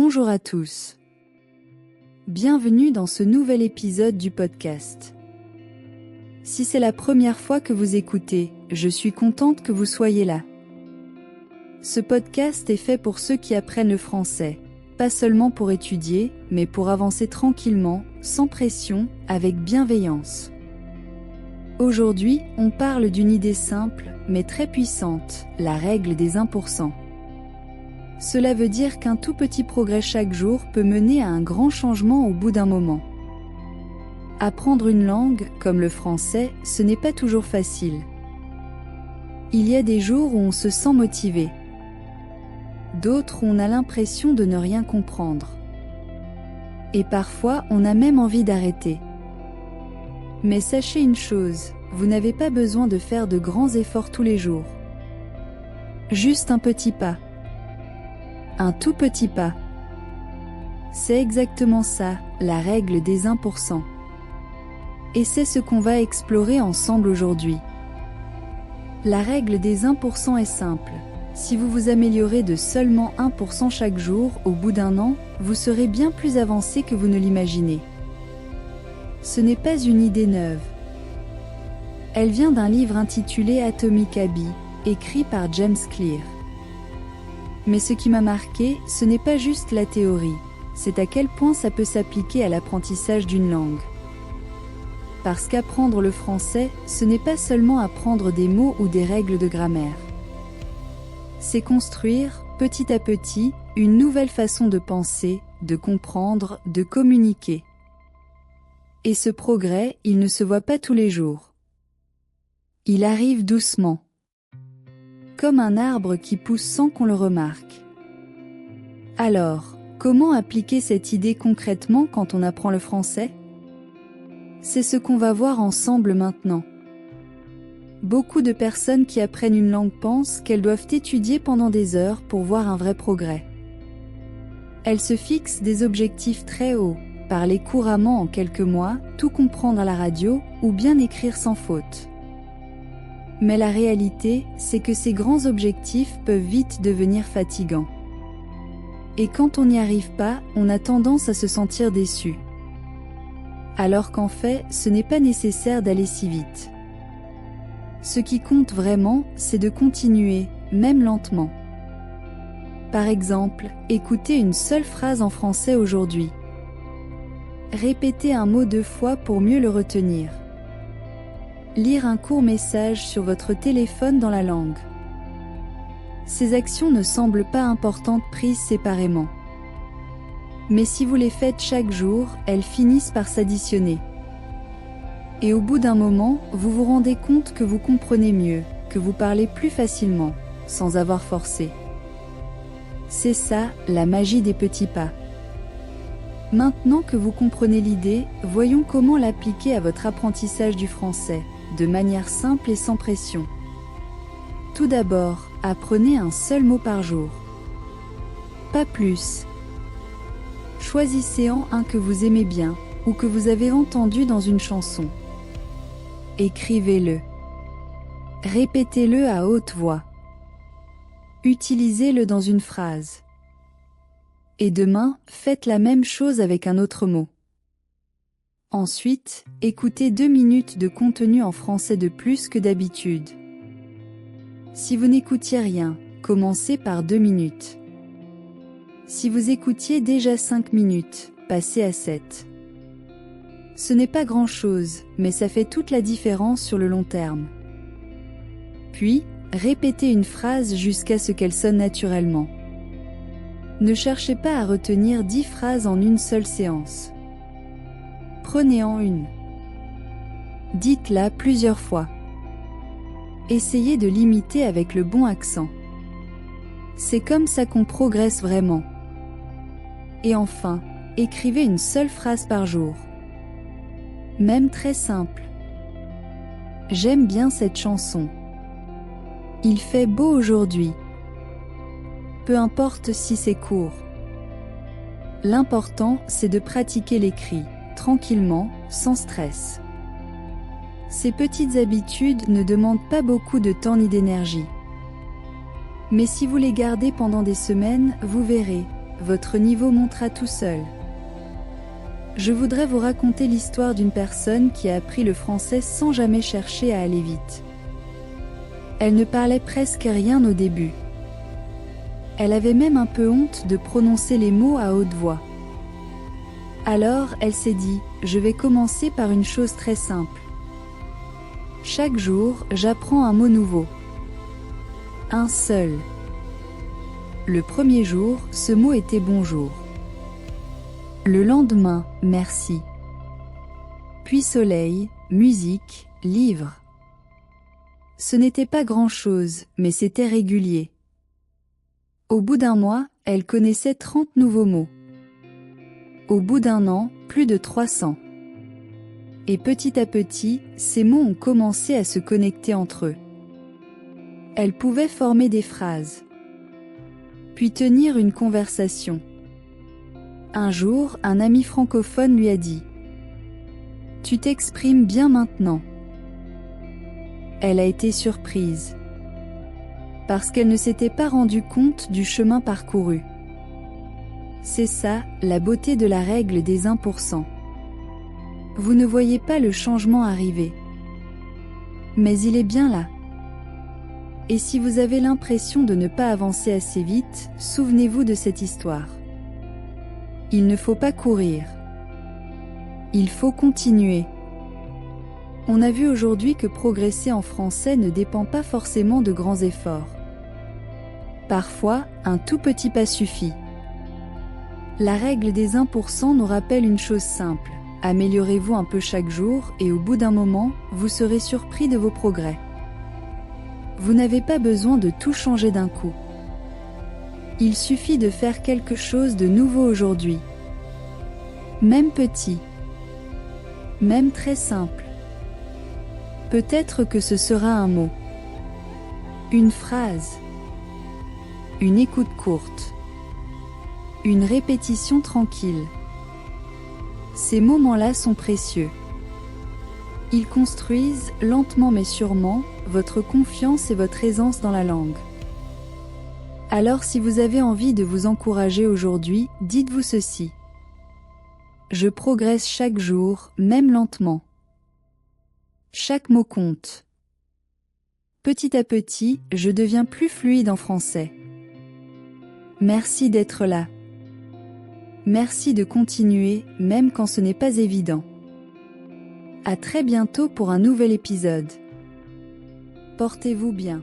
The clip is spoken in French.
Bonjour à tous. Bienvenue dans ce nouvel épisode du podcast. Si c'est la première fois que vous écoutez, je suis contente que vous soyez là. Ce podcast est fait pour ceux qui apprennent le français, pas seulement pour étudier, mais pour avancer tranquillement, sans pression, avec bienveillance. Aujourd'hui, on parle d'une idée simple, mais très puissante, la règle des 1%. Cela veut dire qu'un tout petit progrès chaque jour peut mener à un grand changement au bout d'un moment. Apprendre une langue, comme le français, ce n'est pas toujours facile. Il y a des jours où on se sent motivé. D'autres où on a l'impression de ne rien comprendre. Et parfois, on a même envie d'arrêter. Mais sachez une chose, vous n'avez pas besoin de faire de grands efforts tous les jours. Juste un petit pas. Un tout petit pas. C'est exactement ça, la règle des 1%. Et c'est ce qu'on va explorer ensemble aujourd'hui. La règle des 1% est simple. Si vous vous améliorez de seulement 1% chaque jour, au bout d'un an, vous serez bien plus avancé que vous ne l'imaginez. Ce n'est pas une idée neuve. Elle vient d'un livre intitulé Atomic Habits, écrit par James Clear. Mais ce qui m'a marqué, ce n'est pas juste la théorie, c'est à quel point ça peut s'appliquer à l'apprentissage d'une langue. Parce qu'apprendre le français, ce n'est pas seulement apprendre des mots ou des règles de grammaire. C'est construire, petit à petit, une nouvelle façon de penser, de comprendre, de communiquer. Et ce progrès, il ne se voit pas tous les jours. Il arrive doucement. Comme un arbre qui pousse sans qu'on le remarque. Alors, comment appliquer cette idée concrètement quand on apprend le français? C'est ce qu'on va voir ensemble maintenant. Beaucoup de personnes qui apprennent une langue pensent qu'elles doivent étudier pendant des heures pour voir un vrai progrès. Elles se fixent des objectifs très hauts, parler couramment en quelques mois, tout comprendre à la radio ou bien écrire sans faute. Mais la réalité, c'est que ces grands objectifs peuvent vite devenir fatigants. Et quand on n'y arrive pas, on a tendance à se sentir déçu. Alors qu'en fait, ce n'est pas nécessaire d'aller si vite. Ce qui compte vraiment, c'est de continuer, même lentement. Par exemple, écoutez une seule phrase en français aujourd'hui. Répétez un mot 2 fois pour mieux le retenir. Lire un court message sur votre téléphone dans la langue. Ces actions ne semblent pas importantes prises séparément. Mais si vous les faites chaque jour, elles finissent par s'additionner. Et au bout d'un moment, vous vous rendez compte que vous comprenez mieux, que vous parlez plus facilement, sans avoir forcé. C'est ça, la magie des petits pas. Maintenant que vous comprenez l'idée, voyons comment l'appliquer à votre apprentissage du français, de manière simple et sans pression. Tout d'abord, apprenez un seul mot par jour. Pas plus. Choisissez-en un que vous aimez bien, ou que vous avez entendu dans une chanson. Écrivez-le. Répétez-le à haute voix. Utilisez-le dans une phrase. Et demain, faites la même chose avec un autre mot. Ensuite, écoutez 2 minutes de contenu en français de plus que d'habitude. Si vous n'écoutiez rien, commencez par 2 minutes. Si vous écoutiez déjà 5 minutes, passez à 7. Ce n'est pas grand-chose, mais ça fait toute la différence sur le long terme. Puis, répétez une phrase jusqu'à ce qu'elle sonne naturellement. Ne cherchez pas à retenir 10 phrases en une seule séance. Prenez-en une. Dites-la plusieurs fois. Essayez de l'imiter avec le bon accent. C'est comme ça qu'on progresse vraiment. Et enfin, écrivez une seule phrase par jour. Même très simple. J'aime bien cette chanson. Il fait beau aujourd'hui. Peu importe si c'est court. L'important, c'est de pratiquer l'écrit, tranquillement, sans stress. Ces petites habitudes ne demandent pas beaucoup de temps ni d'énergie. Mais si vous les gardez pendant des semaines, vous verrez, votre niveau montera tout seul. Je voudrais vous raconter l'histoire d'une personne qui a appris le français sans jamais chercher à aller vite. Elle ne parlait presque rien au début. Elle avait même un peu honte de prononcer les mots à haute voix. Alors, elle s'est dit, je vais commencer par une chose très simple. Chaque jour, j'apprends un mot nouveau. Un seul. Le premier jour, ce mot était bonjour. Le lendemain, merci. Puis soleil, musique, livre. Ce n'était pas grand-chose, mais c'était régulier. Au bout d'un mois, elle connaissait 30 nouveaux mots. Au bout d'un an, plus de 300. Et petit à petit, ces mots ont commencé à se connecter entre eux. Elle pouvait former des phrases, puis tenir une conversation. Un jour, un ami francophone lui a dit « Tu t'exprimes bien maintenant ». Elle a été surprise, parce qu'elle ne s'était pas rendue compte du chemin parcouru. C'est ça, la beauté de la règle des 1%. Vous ne voyez pas le changement arriver, mais il est bien là. Et si vous avez l'impression de ne pas avancer assez vite, souvenez-vous de cette histoire. Il ne faut pas courir. Il faut continuer. On a vu aujourd'hui que progresser en français ne dépend pas forcément de grands efforts. Parfois, un tout petit pas suffit. La règle des 1% nous rappelle une chose simple. Améliorez-vous un peu chaque jour et au bout d'un moment, vous serez surpris de vos progrès. Vous n'avez pas besoin de tout changer d'un coup. Il suffit de faire quelque chose de nouveau aujourd'hui. Même petit. Même très simple. Peut-être que ce sera un mot. Une phrase. Une écoute courte. Une répétition tranquille. Ces moments-là sont précieux. Ils construisent, lentement mais sûrement, votre confiance et votre aisance dans la langue. Alors si vous avez envie de vous encourager aujourd'hui, dites-vous ceci. Je progresse chaque jour, même lentement. Chaque mot compte. Petit à petit, je deviens plus fluide en français. Merci d'être là. Merci de continuer, même quand ce n'est pas évident. À très bientôt pour un nouvel épisode. Portez-vous bien.